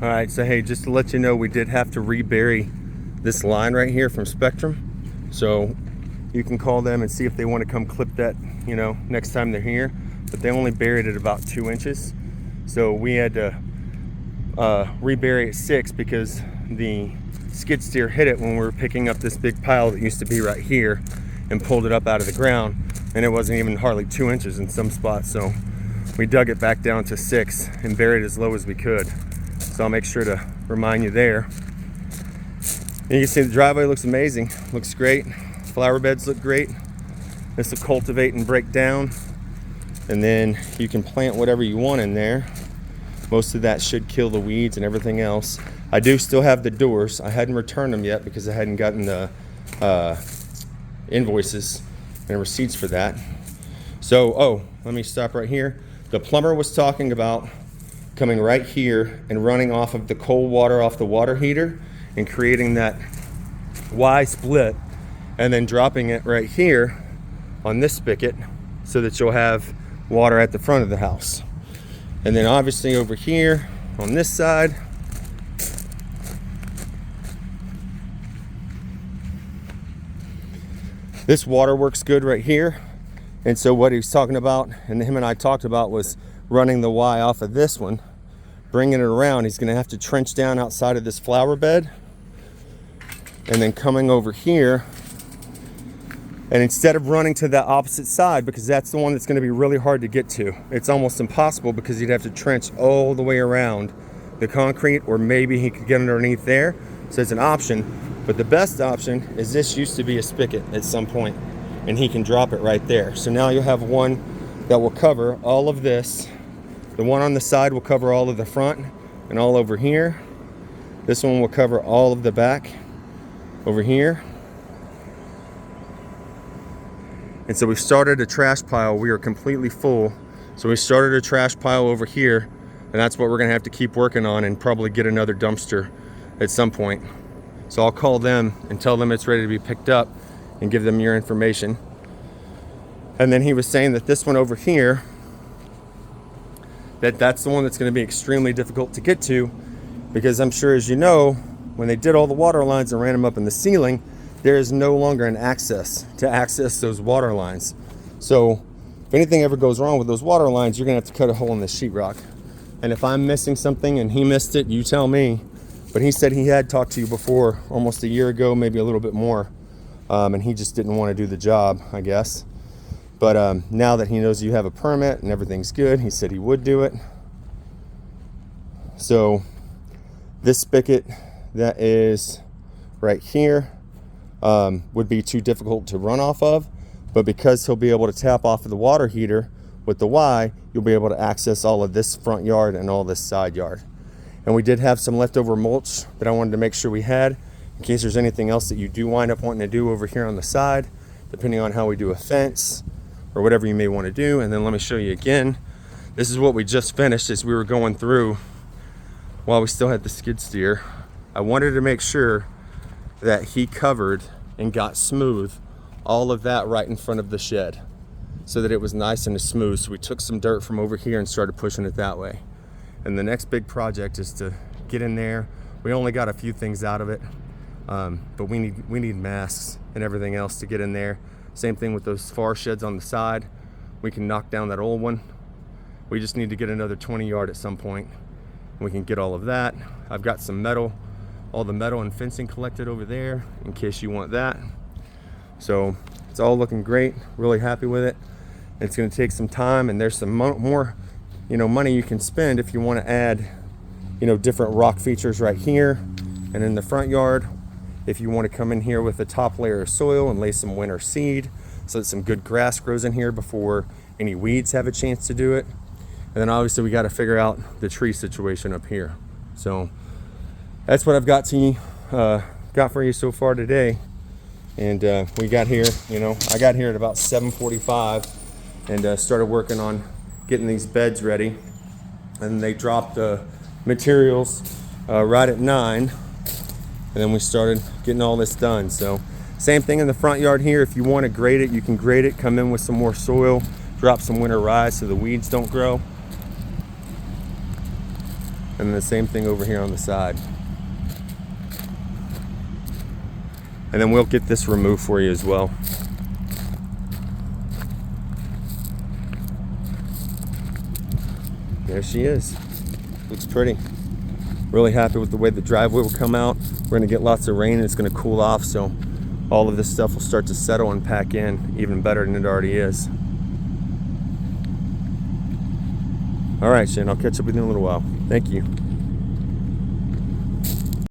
All right, so hey, just to let you know, we did have to rebury this line right here from Spectrum. So you can call them and see if they want to come clip that, you know, next time they're here. But they only buried it about 2 inches. So we had to rebury it 6 because the skid steer hit it when we were picking up this big pile that used to be right here and pulled it up out of the ground. And it wasn't even hardly 2 inches in some spots. So we dug it back down to 6 and buried it as low as we could. So I'll make sure to remind you there. And you can see the driveway looks amazing, looks great. Flower beds look great. This will cultivate and break down. And then you can plant whatever you want in there. Most of that should kill the weeds and everything else. I do still have the doors. I hadn't returned them yet because I hadn't gotten the invoices and receipts for that. So, let me stop right here. The plumber was talking about coming right here and running off of the cold water off the water heater and creating that Y split and then dropping it right here on this spigot so that you'll have water at the front of the house. And then obviously over here on this side, this water works good right here. And so what he was talking about, and him and I talked about, was running the Y off of this one, bringing it around. He's gonna have to trench down outside of this flower bed and then coming over here. And instead of running to the opposite side, because that's the one that's gonna be really hard to get to, it's almost impossible because you'd have to trench all the way around the concrete, or maybe he could get underneath there. So it's an option, but the best option is this used to be a spigot at some point, and he can drop it right there. So now you'll have one that will cover all of this. The one on the side will cover all of the front and all over here. This one will cover all of the back over here. And so we started a trash pile. We are completely full. So we started a trash pile over here, and that's what we're gonna have to keep working on and probably get another dumpster at some point. So I'll call them and tell them it's ready to be picked up and give them your information. And then he was saying that this one over here, that's the one that's gonna be extremely difficult to get to, because I'm sure, as you know, when they did all the water lines and ran them up in the ceiling, there is no longer an access to access those water lines. So if anything ever goes wrong with those water lines, you're gonna have to cut a hole in the sheetrock. And if I'm missing something and he missed it, you tell me. But he said he had talked to you before, almost a year ago, maybe a little bit more. And he just didn't want to do the job, I guess. But now that he knows you have a permit and everything's good, he said he would do it. So this spigot that is right here would be too difficult to run off of, but because he'll be able to tap off of the water heater with the Y, you'll be able to access all of this front yard and all this side yard. And we did have some leftover mulch that I wanted to make sure we had in case there's anything else that you do wind up wanting to do over here on the side, depending on how we do a fence or whatever you may want to do. And then let me show you again. This is what we just finished as we were going through while we still had the skid steer. I wanted to make sure that he covered and got smooth all of that right in front of the shed so that it was nice and smooth. So we took some dirt from over here and started pushing it that way. And the next big project is to get in there. We only got a few things out of it, but we need masks and everything else to get in there. Same thing with those far sheds on the side. We can knock down that old one. We just need to get another 20 yard at some point. We can get all of that. I've got some metal, all the metal and fencing collected over there in case you want that. So it's all looking great, really happy with it. It's gonna take some time, and there's some more money you can spend if you want to add different rock features right here and in the front yard. If you want to come in here with a top layer of soil and lay some winter seed so that some good grass grows in here before any weeds have a chance to do it. And then obviously we got to figure out the tree situation up here. So that's what I've got for you so far today. And we got here, I got here at about 7:45 and started working on getting these beds ready. And they dropped the materials right at 9. And then we started getting all this done. So same thing in the front yard here. If you want to grade it, you can grade it, come in with some more soil, drop some winter rye so the weeds don't grow. And then the same thing over here on the side. And then we'll get this removed for you as well. There she is. Looks pretty. Really happy with the way the driveway will come out. We're gonna get lots of rain and it's gonna cool off, so all of this stuff will start to settle and pack in even better than it already is. All right, Shane, I'll catch up with you in a little while. Thank you.